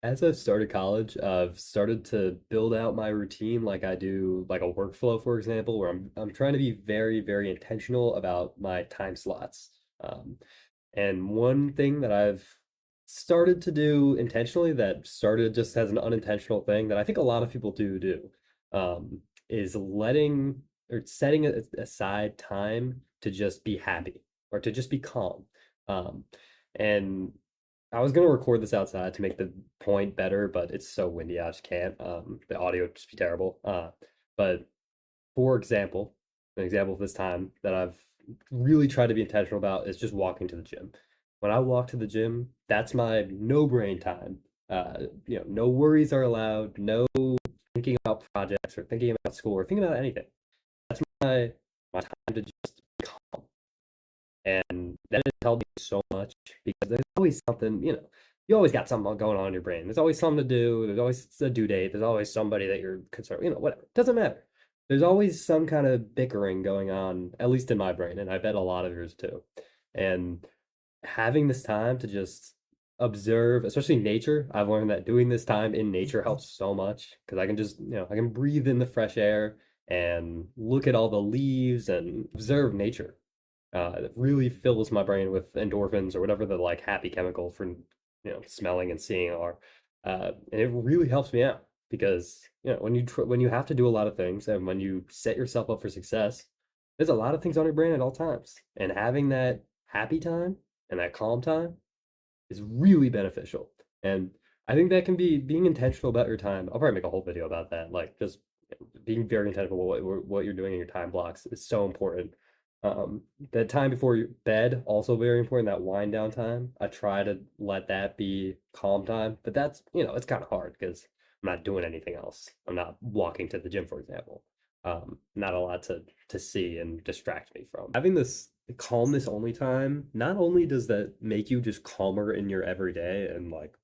As I've started college, I've started to build out my routine like I do like a workflow, for example, where I'm trying to be very, very intentional about my time slots. And one thing that I've started to do intentionally that started just as an unintentional thing that I think a lot of people do is letting or setting aside time to just be happy or to just be calm. Um, and I was gonna record this outside to make the point better, but it's so windy, I just can't. The audio would just be terrible. But for example, an example of this time that I've really tried to be intentional about is just walking to the gym. When I walk to the gym, that's my no brain time. No worries are allowed, no thinking about projects or thinking about school or thinking about anything. That's my time to just be calm. And that has helped me so much because there's always something, you always got something going on in your brain. There's always something to do. There's always a due date. There's always somebody that you're concerned, whatever. It doesn't matter. There's always some kind of bickering going on, at least in my brain, and I bet a lot of yours too. And having this time to just observe, especially nature, I've learned that doing this time in nature helps so much because I can just, I can breathe in the fresh air and look at all the leaves and observe nature. It really fills my brain with endorphins or whatever the like happy chemical for smelling and seeing are, and it really helps me out because when you have to do a lot of things and when you set yourself up for success, there's a lot of things on your brain at all times, and having that happy time and that calm time is really beneficial. And I think that can be being intentional about your time. I'll probably make a whole video about that, like just being very intentional about what you're doing in your time blocks is so important. That time before your bed also very important. That wind down time. I try to let that be calm time, but that's it's kind of hard because I'm not doing anything else. I'm not walking to the gym, for example. Not a lot to see and distract me from. Having this calmness only time, not only does that make you just calmer in your everyday and like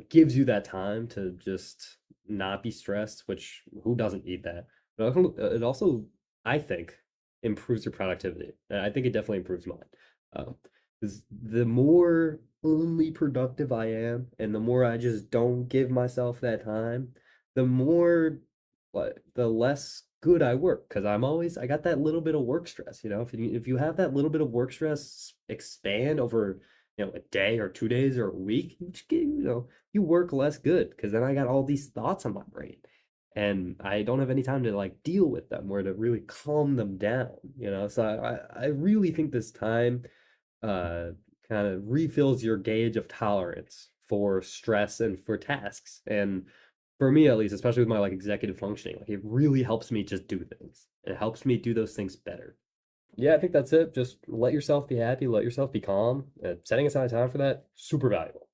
gives you that time to just not be stressed, which who doesn't need that? But it also, I think, improves your productivity. And I think it definitely improves mine. Um, 'Cause the more only productive I am, and the more I just don't give myself that time, the more, the less good I work. Because I got that little bit of work stress. If you have that little bit of work stress expand over, a day or 2 days or a week, you work less good because then I got all these thoughts on my brain and I don't have any time to like deal with them or to really calm them down. So I really think this time uh kind of refills your gauge of tolerance for stress and for tasks. And for me at least, especially with my like executive functioning, like it really helps me just do things. It helps me do those things better. Yeah, I think that's it. Just let yourself be happy, let yourself be calm. Setting aside time for that, super valuable.